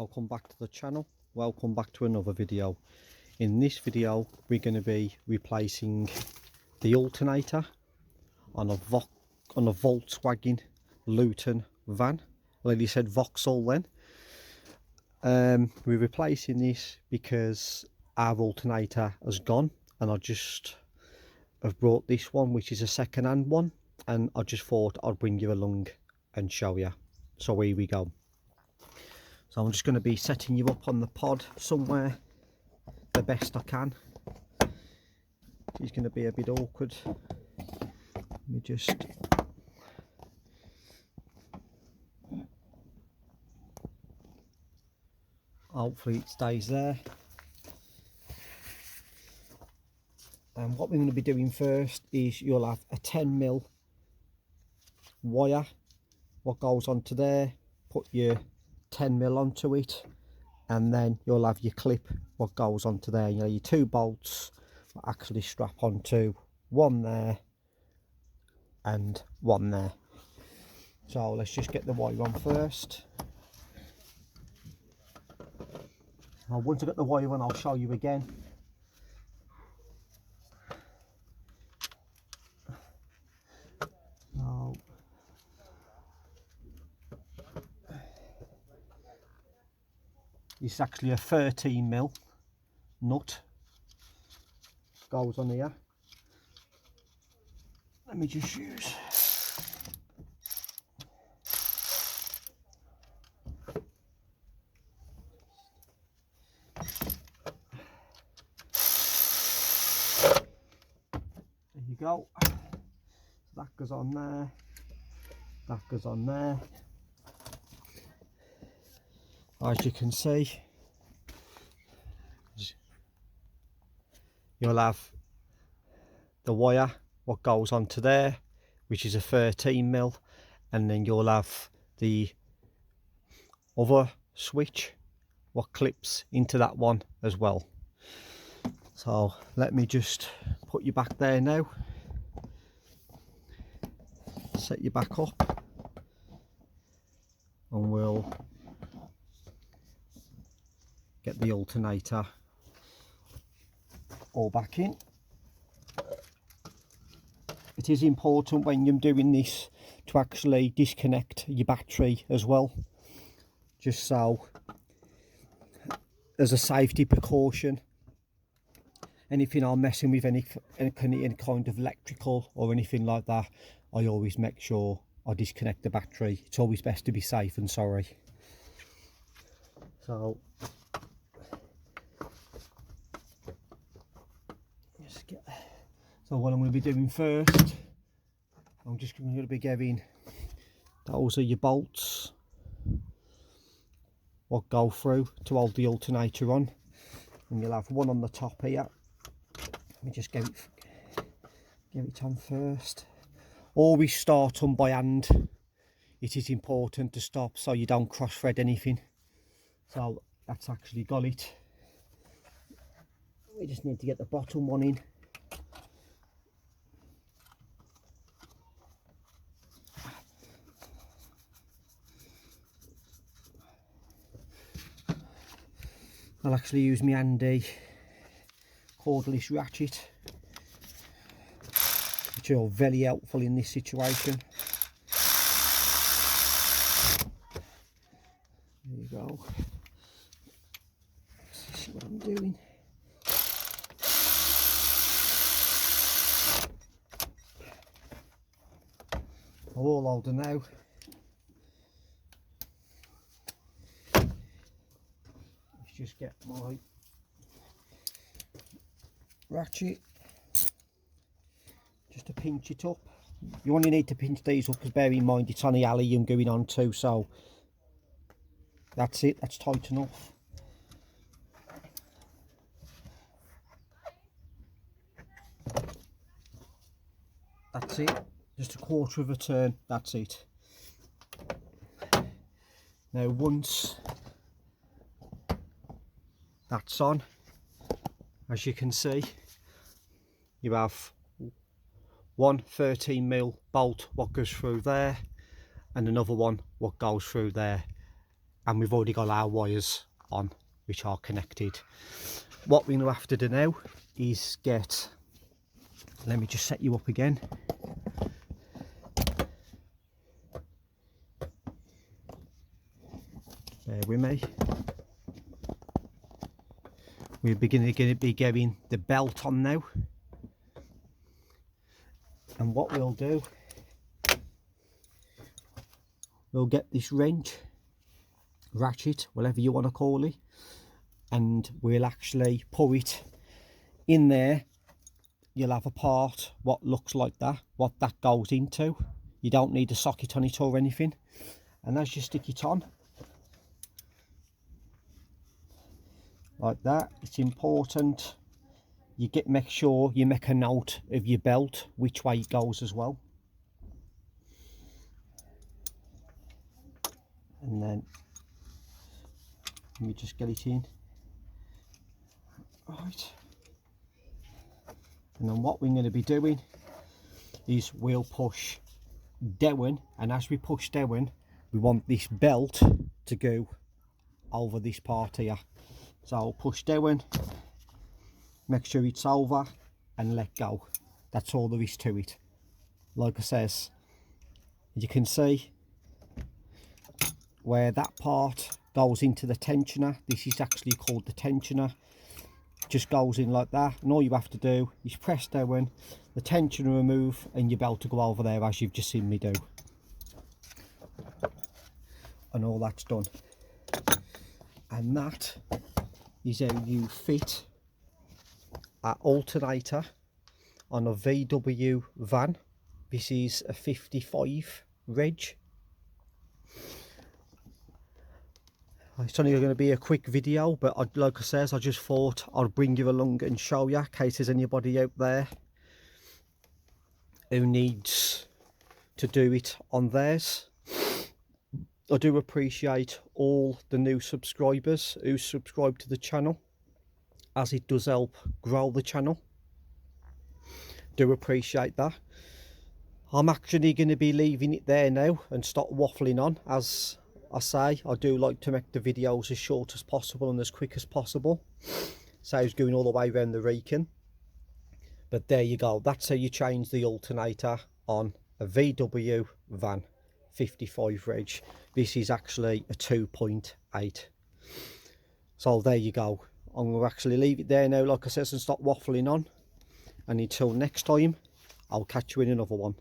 welcome back to the channel. Welcome back to another video. In this video we're going to be replacing the alternator on a Volkswagen Luton van. Well, he said Vauxhall then. We're replacing this because our alternator has gone, and I just have brought this one, which is a second-hand one, and I just thought I'd bring you along and show you. So here we go. So I'm just going to be setting you up on the pod somewhere the best I can. It's going to be a bit awkward. Let me just... Hopefully it stays there. And what we're going to be doing first is you'll have a 10mm wire what goes onto there. Put your 10mm onto it, and then you'll have your clip what goes onto there. You know, your two bolts actually strap onto one there and one there. So let's just get the wire on first. Now once I get the wire on, I'll show you again. Now it's actually a 13mm nut goes on here. Let me just use there you go. So that goes on there, that goes on there. As you can see, you'll have the wire what goes onto there, which is a 13mm, and then you'll have the other switch what clips into that one as well. So let me just put you back there now, set you back up, and we'll get the alternator all back in. It is important when you're doing this to actually disconnect your battery as well, just so as a safety precaution. And if you're messing with any kind of electrical or anything like that, I always make sure I disconnect the battery. It's always best to be safe and sorry. So so what I'm going to be doing first, I'm just going to be getting, those are your bolts what go through to hold the alternator on, and you'll have one on the top here. Let me just get it on first. Always start them by hand. It is important to stop so you don't cross thread anything. So that's actually got it. We just need to get the bottom one in. I'll actually use my handy cordless ratchet, which are very helpful in this situation. There you go. Let's see what I'm doing. All older now. Let's just get my ratchet just to pinch it up. You only need to pinch these up because bear in mind it's on the allium going on too, so that's it, that's tight enough. That's it, just a quarter of a turn, that's it. Now once that's on, as you can see, you have one 13mm bolt what goes through there, and another one what goes through there, and we've already got our wires on which are connected. What we're going to have to do now is get, let me just set you up again. Bear with me. We're going to be getting the belt on now, and what we'll do, we'll get this wrench, ratchet, whatever you want to call it, and we'll actually put it in there. You'll have a part what looks like that, what that goes into. You don't need a socket on it or anything, and as you stick it on like that, it's important you make sure you make a note of your belt, which way it goes as well. And then let me just get it in. Right. And then what we're going to be doing is we'll push down, and as we push down, we want this belt to go over this part here. So I'll push down, make sure it's over, and let go. That's all there is to it. Like I says, you can see where that part goes into the tensioner. This is actually called the tensioner. Just goes in like that, and all you have to do is press down, the tensioner will move, and your belt to go over there, as you've just seen me do. And all that's done. And that is how you fit an alternator on a VW van. This is a 55 reg. It's only going to be a quick video, but like I says, I just thought I'd bring you along and show you, in case there's anybody out there who needs to do it on theirs. I do appreciate all the new subscribers who subscribe to the channel, as it does help grow the channel. Do appreciate that. I'm actually going to be leaving it there now and stop waffling on. As I say, I do like to make the videos as short as possible and as quick as possible. Saves going all the way around the Wrekin. But there you go, that's how you change the alternator on a VW van 55 reg. This is actually a 2.8. So there you go. I'm going to actually leave it there now, like I said, and stop waffling on. And until next time, I'll catch you in another one.